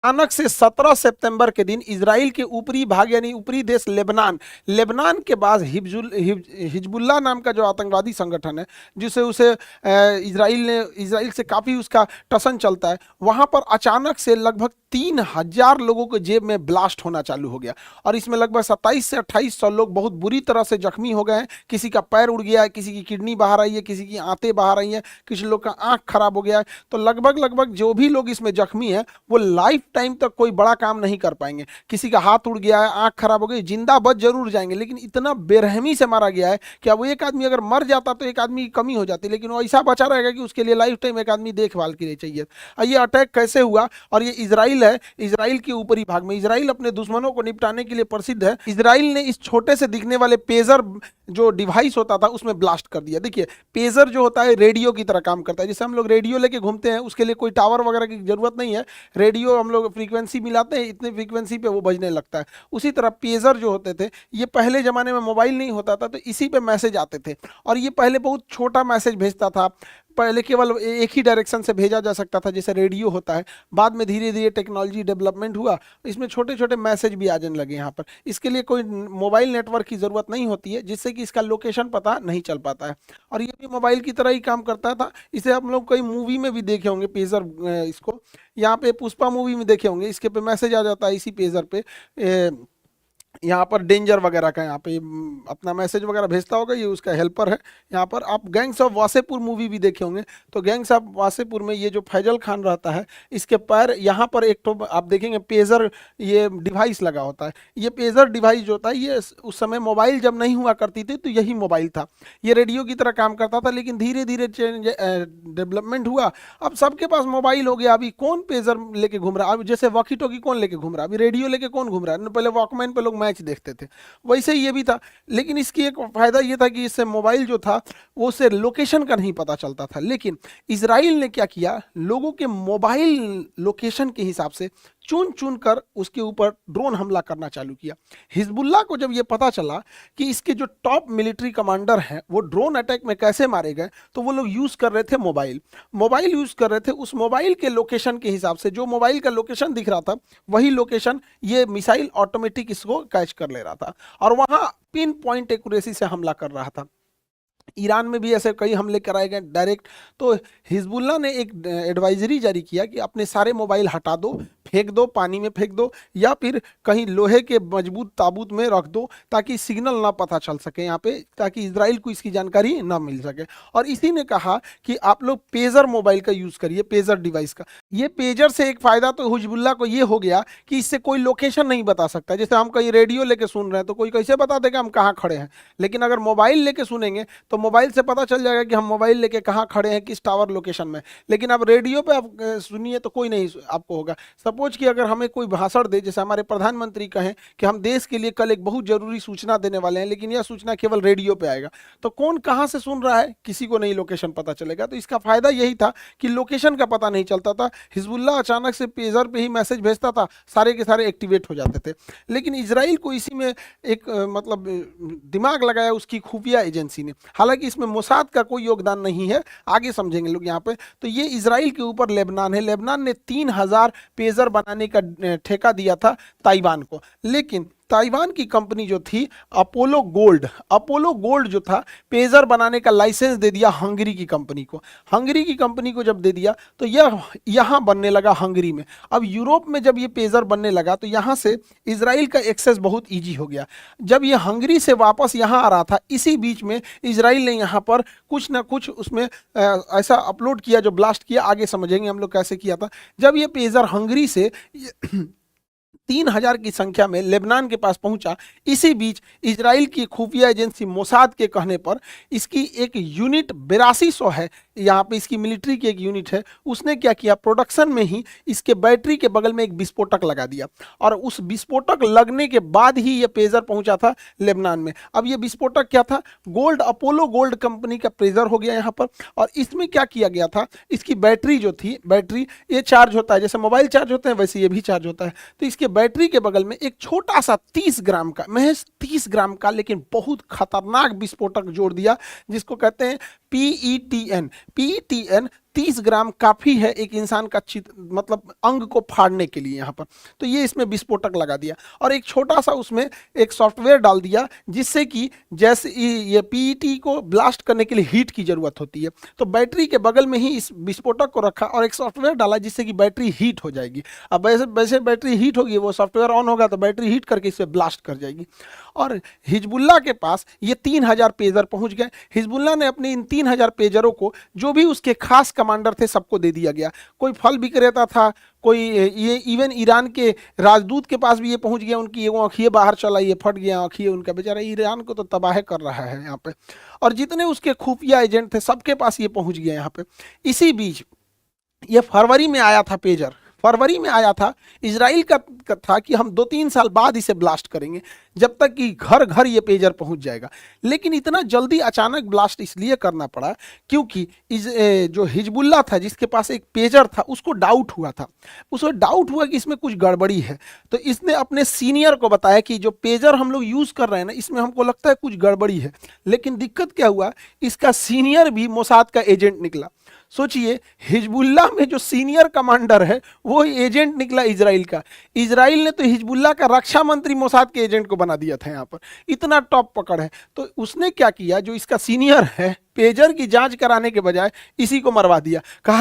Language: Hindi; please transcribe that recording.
अचानक से 17 सितंबर के दिन इजराइल के ऊपरी भाग यानी ऊपरी देश लेबनान, लेबनान के बाद हिजबुल्लाह नाम का जो आतंकवादी संगठन है, जिसे उसे इजराइल से काफ़ी उसका टसन चलता है, वहाँ पर अचानक से लगभग 3,000 लोगों के जेब में ब्लास्ट होना चालू हो गया। और इसमें लगभग 27 से 2800 लोग बहुत बुरी तरह से जख्मी हो गए हैं। किसी का पैर उड़ गया है, किसी की किडनी बाहर आई है, किसी की आंतें बाहर आई हैं, किसी लोग का आंख खराब हो गया है। तो लगभग लगभग जो भी लोग इसमें जख्मी हैं वो लाइफ टाइम तक कोई बड़ा काम नहीं कर पाएंगे। किसी का हाथ उड़ गया है, आंख खराब हो गई, जिंदा बच जरूर जाएंगे, लेकिन इतना बेरहमी से मारा गया है कि अब एक आदमी अगर मर जाता तो एक आदमी की कमी हो जाती, लेकिन वो ऐसा बचा रहेगा कि उसके लिए लाइफ टाइम एक आदमी देखभाल के लिए चाहिए। ये अटैक कैसे हुआ? और ये इजराइल है, इजराइल के ऊपरी भाग में। इजराइल अपने दुश्मनों को निपटाने के लिए प्रसिद्ध है। इजराइल ने इस छोटे से दिखने वाले पेजर जो डिवाइस होता था उसमें ब्लास्ट कर दिया। देखिए, पेजर जो होता है रेडियो की तरह काम करता है। जैसे हम लोग रेडियो लेके घूमते हैं, उसके लिए कोई टावर वगैरह की जरूरत नहीं है। रेडियो हम लोग फ्रीक्वेंसी मिलाते हैं, इतने फ्रीक्वेंसी पे वो बजने लगता है। उसी तरह पेजर जो होते थे, ये पहले ज़माने में मोबाइल नहीं होता था तो इसी पे मैसेज आते थे। और ये पहले बहुत छोटा मैसेज भेजता था। पहले केवल एक ही डायरेक्शन से भेजा जा सकता था, जैसे रेडियो होता है। बाद में धीरे धीरे टेक्नोलॉजी डेवलपमेंट हुआ, इसमें छोटे छोटे मैसेज भी आ जाने लगे यहाँ पर। इसके लिए कोई मोबाइल नेटवर्क की ज़रूरत नहीं होती है, जिससे कि इसका लोकेशन पता नहीं चल पाता है। और ये भी मोबाइल की तरह ही काम करता था। इसे आप लोग कई मूवी में भी देखे होंगे पेजर। इसको यहाँ पे पुष्पा मूवी में देखे होंगे, इसके पे मैसेज आ जाता है इसी पेजर पे। यहाँ पर डेंजर वगैरह का यहाँ पे अपना मैसेज वगैरह भेजता होगा, ये उसका हेल्पर है। यहाँ पर आप गैंग्स ऑफ वासेपुर मूवी भी देखे होंगे, तो गैंग्स ऑफ वासेपुर में ये जो फैजल खान रहता है, इसके पैर यहाँ पर एक तो आप देखेंगे पेजर ये डिवाइस लगा होता है। ये पेजर डिवाइस जो होता है, ये उस समय मोबाइल जब नहीं हुआ करती थी तो यही मोबाइल था। ये रेडियो की तरह काम करता था, लेकिन धीरे धीरे चेंज डेवलपमेंट हुआ। अब सबके पास मोबाइल हो गया। अभी कौन पेजर लेके घूम रहा है? अब जैसे वॉकी टॉकी कौन लेके घूम रहा है? अभी रेडियो लेके कौन घूम रहा है? पहले वॉकमैन पे लोग मैच देखते थे, वैसे ही ये भी था। लेकिन इसकी एक फायदा ये था कि इससे मोबाइल जो था वो से लोकेशन का नहीं पता चलता था। लेकिन इसराइल ने क्या किया, लोगों के मोबाइल लोकेशन के हिसाब से चुन चुन कर उसके ऊपर ड्रोन हमला करना चालू किया। हिजबुल्लाह को जब ये पता चला कि इसके जो टॉप मिलिट्री कमांडर हैं वो ड्रोन अटैक में कैसे मारे गए, तो वो लोग यूज़ कर रहे थे मोबाइल यूज़ कर रहे थे। उस मोबाइल के लोकेशन के हिसाब से जो मोबाइल का लोकेशन दिख रहा था, वही लोकेशन ये मिसाइल ऑटोमेटिक इसको कैच कर ले रहा था और वहाँ पिन पॉइंट एक्यूरेसी से हमला कर रहा था। ईरान में भी ऐसे कई हमले कराए गए डायरेक्ट। तो हिजबुल्लाह ने एक एडवाइजरी जारी किया कि अपने सारे मोबाइल हटा दो, फेंक दो, पानी में फेंक दो, या फिर कहीं लोहे के मजबूत ताबूत में रख दो, ताकि सिग्नल ना पता चल सके यहाँ पे, ताकि इजराइल को इसकी जानकारी ना मिल सके। और इसी ने कहा कि आप लोग पेजर मोबाइल का यूज़ करिए, पेजर डिवाइस का। ये पेजर से एक फ़ायदा तो हिजबुल्लाह को ये हो गया कि इससे कोई लोकेशन नहीं बता सकता। जैसे हम कहीं रेडियो लेके सुन रहे हैं तो कोई कैसे बता देगा हम कहाँ खड़े हैं, लेकिन अगर मोबाइल लेके सुनेंगे तो मोबाइल से पता चल जाएगा कि हम मोबाइल लेके कहाँ खड़े हैं, किस टावर लोकेशन में। लेकिन अब रेडियो पे आप सुनिए तो कोई नहीं आपको होगा। सपोज कि अगर हमें कोई भाषण दे, जैसे हमारे प्रधानमंत्री कहें कि हम देश के लिए कल एक बहुत जरूरी सूचना देने वाले हैं, लेकिन यह सूचना केवल रेडियो पे आएगा, तो कौन कहाँ से सुन रहा है किसी को नहीं लोकेशन पता चलेगा। तो इसका फायदा यही था कि लोकेशन का पता नहीं चलता था। हिजबुल्लाह अचानक से पेजर पे ही मैसेज भेजता था, सारे के सारे एक्टिवेट हो जाते थे। लेकिन इसराइल को इसी में एक मतलब दिमाग लगाया उसकी खुफिया एजेंसी ने। हालांकि इसमें मोसाद का कोई योगदान नहीं है, आगे समझेंगे लोग यहाँ पे। तो ये इसराइल के ऊपर लेबनान है। लेबनान ने 3,000 पेजर बनाने का ठेका दिया था ताइवान को। लेकिन ताइवान की कंपनी जो थी अपोलो गोल्ड जो था, पेजर बनाने का लाइसेंस दे दिया हंगरी की कंपनी को। हंगरी की कंपनी को जब दे दिया तो यह यहाँ बनने लगा हंगरी में। अब यूरोप में जब ये पेजर बनने लगा तो यहाँ से इसराइल का एक्सेस बहुत ईजी हो गया। जब ये हंगरी से वापस यहाँ आ रहा था, इसी बीच में इसराइल ने यहाँ पर कुछ ना कुछ उसमें ऐसा अपलोड किया जो ब्लास्ट किया। आगे समझेंगे हम लोग कैसे किया था। जब ये पेजर हंगरी से 3,000 की संख्या में लेबनान के पास पहुंचा, इसी बीच इजराइल की खुफिया एजेंसी मोसाद के कहने पर इसकी एक यूनिट 8200 है, यहाँ पे इसकी मिलिट्री की एक यूनिट है, उसने क्या किया, प्रोडक्शन में ही इसके बैटरी के बगल में एक विस्फोटक लगा दिया। और उस विस्फोटक लगने के बाद ही ये पेजर पहुंचा था लेबनान में। अब ये विस्फोटक क्या था, अपोलो गोल्ड कंपनी का पेजर हो गया यहाँ पर। और इसमें क्या किया गया था, इसकी बैटरी जो थी, बैटरी ये चार्ज होता है, जैसे मोबाइल चार्ज होते हैं वैसे ये भी चार्ज होता है। तो इसके बैटरी के बगल में एक छोटा सा 30 ग्राम का, महज 30 ग्राम का लेकिन बहुत खतरनाक विस्फोटक जोड़ दिया, जिसको कहते हैं PETN। 30 ग्राम काफ़ी है एक इंसान का मतलब अंग को फाड़ने के लिए यहाँ पर। तो ये इसमें विस्फोटक लगा दिया और एक छोटा सा उसमें एक सॉफ्टवेयर डाल दिया, जिससे कि जैसे ये पीईटी को ब्लास्ट करने के लिए हीट की ज़रूरत होती है, तो बैटरी के बगल में ही इस विस्फोटक को रखा और एक सॉफ्टवेयर डाला जिससे कि बैटरी हीट हो जाएगी। अब वैसे वैसे बैटरी हीट होगी, वो सॉफ्टवेयर ऑन होगा तो बैटरी हीट करके इसे ब्लास्ट कर जाएगी। और हिजबुल्लाह के पास ये 3000 पेजर पहुंच गए। हिजबुल्लाह ने अपने इन 3000 पेजरों को जो भी उसके खास कमांडर थे सबको दे दिया गया। कोई फल विक्रेता था, कोई ये इवन ईरान के राजदूत के पास भी ये पहुंच गया। उनकी वो आँखिए बाहर चला, ये फट गया आँखिए उनका, बेचारा ईरान को तो तबाह कर रहा है यहाँ पे। और जितने उसके खुफिया एजेंट थे सबके पास ये पहुंच गया यहाँ पे। इसी बीच ये फरवरी में आया था पेजर, फरवरी में आया था। इजराइल का था कि हम 2-3 साल बाद इसे ब्लास्ट करेंगे, जब तक कि घर घर ये पेजर पहुंच जाएगा। लेकिन इतना जल्दी अचानक ब्लास्ट इसलिए करना पड़ा क्योंकि जो हिजबुल्लाह था जिसके पास एक पेजर था, उसको डाउट हुआ था। उसको डाउट हुआ कि इसमें कुछ गड़बड़ी है, तो इसने अपने सीनियर को बताया कि जो पेजर हम लोग यूज़ कर रहे हैं ना, इसमें हमको लगता है कुछ गड़बड़ी है। लेकिन दिक्कत क्या हुआ, इसका सीनियर भी मोसाद का एजेंट निकला। सोचिए, हिजबुल्लाह में जो सीनियर कमांडर है वो एजेंट निकला इजराइल का। इजराइल ने तो हिजबुल्लाह का रक्षा मंत्री मोसाद के एजेंट को बना दिया था यहाँ पर, इतना टॉप पकड़ है। तो उसने क्या किया, जो इसका सीनियर है, पेजर की जांच कराने के बजाय इसी को मरवा दिया। कहा